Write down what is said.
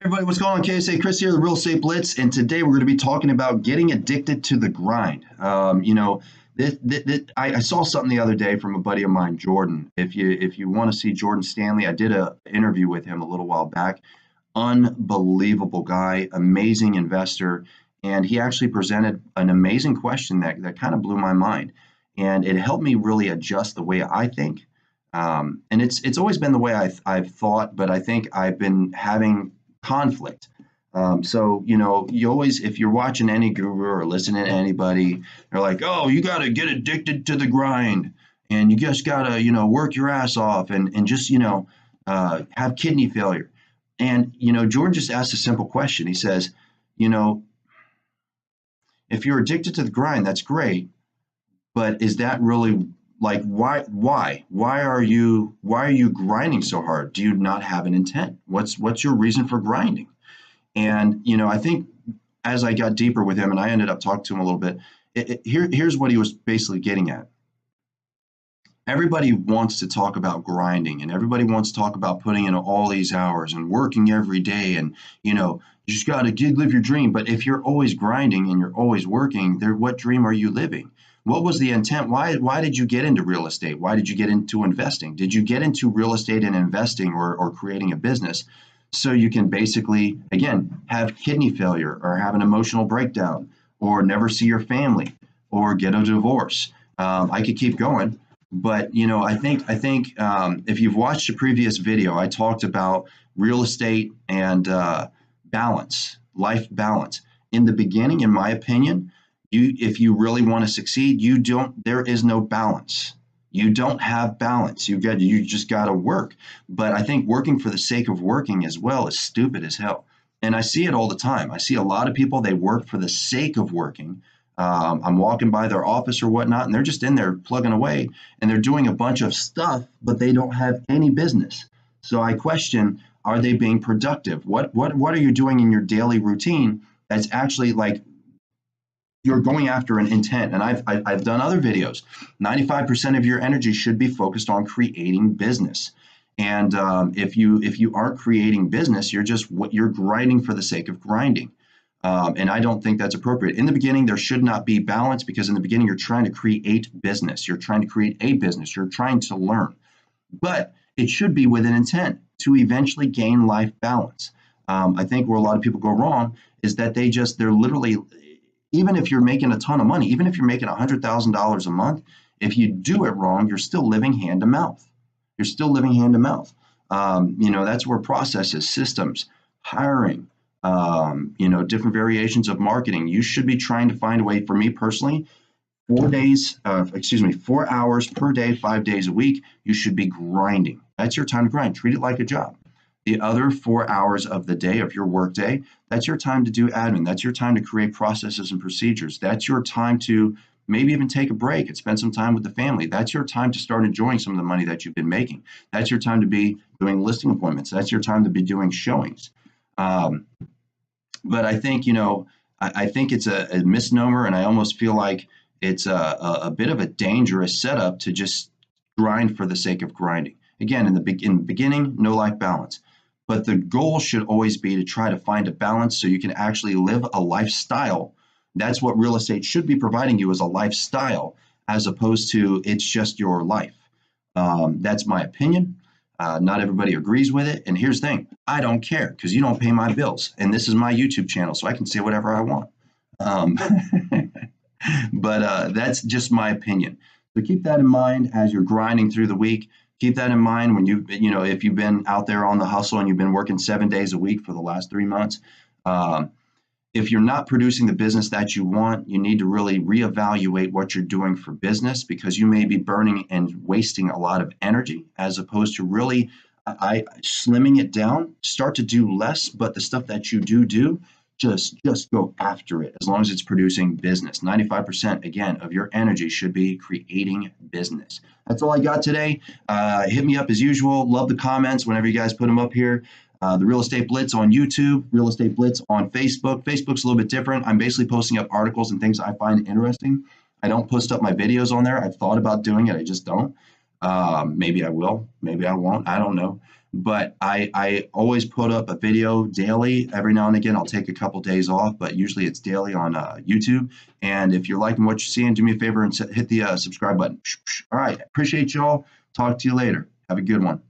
Everybody, what's going on? KSA Kris here, the Real Estate Blitz, and today we're going to be talking about getting addicted to the grind. I saw something the other day from a buddy of mine, Jordan. If you want to see Jordan Stanley, I did an interview with him a little while back. Unbelievable guy, amazing investor, and he actually presented an amazing question that kind of blew my mind, and it helped me really adjust the way I think. And it's always been the way I've thought, but I think I've been having conflict. So you always, if you're watching any guru or listening to anybody, they're like, oh, you got to get addicted to the grind and you just got to, work your ass off and just, have kidney failure. And, Jordan just asked a simple question. He says, you know, if you're addicted to the grind, that's great. But is that really like why are you grinding so hard? Do you not have an intent? What's your reason for grinding? And I think as I got deeper with him and I ended up talking to him a little bit, here's what he was basically getting at. Everybody wants to talk about grinding and everybody wants to talk about putting in all these hours and working every day and you just got to live your dream. But if you're always grinding and you're always working, what dream are you living? What was the intent? Why did you get into real estate? Why did you get into investing? Did you get into real estate and investing or creating a business so you can basically, again, have kidney failure or have an emotional breakdown or never see your family or get a divorce? I could keep going, but I think if you've watched a previous video, I talked about real estate and balance, life balance. In the beginning, in my opinion, if you really want to succeed, there is no balance. You don't have balance. You just got to work. But I think working for the sake of working as well is stupid as hell. And I see it all the time. I see a lot of people, they work for the sake of working. I'm walking by their office or whatnot, and they're just in there plugging away, and they're doing a bunch of stuff, but they don't have any business. So I question, are they being productive? What are you doing in your daily routine that's actually like you're going after an intent? And I've done other videos. 95% of your energy should be focused on creating business. And if you aren't creating business, you're grinding for the sake of grinding. And I don't think that's appropriate. In the beginning, there should not be balance because in the beginning, you're trying to create business. You're trying to create a business. You're trying to learn. But it should be with an intent to eventually gain life balance. I think where a lot of people go wrong is that they're literally, even if you're making a ton of money, even if you're making $100,000 a month, if you do it wrong, you're still living hand to mouth. You're still living hand to mouth. That's where processes, systems, hiring, different variations of marketing. You should be trying to find a way. For me personally, 4 hours per day, 5 days a week, you should be grinding. That's your time to grind. Treat it like a job. The other 4 hours of the day, of your work day, that's your time to do admin. That's your time to create processes and procedures. That's your time to maybe even take a break and spend some time with the family. That's your time to start enjoying some of the money that you've been making. That's your time to be doing listing appointments. That's your time to be doing showings. But I think, I think it's a misnomer, and I almost feel like it's a bit of a dangerous setup to just grind for the sake of grinding. Again, in the beginning, no life balance. But the goal should always be to try to find a balance so you can actually live a lifestyle. That's what real estate should be providing you, as a lifestyle, as opposed to it's just your life. That's my opinion. Not everybody agrees with it. And here's the thing, I don't care because you don't pay my bills. And this is my YouTube channel, so I can say whatever I want. But that's just my opinion. So keep that in mind as you're grinding through the week. Keep that in mind when if you've been out there on the hustle and you've been working 7 days a week for the last 3 months. If you're not producing the business that you want, you need to really reevaluate what you're doing for business, because you may be burning and wasting a lot of energy, as opposed to really slimming it down. Start to do less, but the stuff that you do, just go after it as long as it's producing business. 95%, again, of your energy should be creating business. That's all I got today. Hit me up as usual. Love the comments whenever you guys put them up here. The Real Estate Blitz on YouTube, Real Estate Blitz on Facebook. Facebook's a little bit different. I'm basically posting up articles and things I find interesting. I don't post up my videos on there. I've thought about doing it. I just don't. Maybe I will. Maybe I won't. I don't know. but I always put up a video daily. Every now and again, I'll take a couple days off, but usually it's daily on YouTube. And if you're liking what you're seeing, do me a favor and hit the subscribe button. All right. Appreciate y'all. Talk to you later. Have a good one.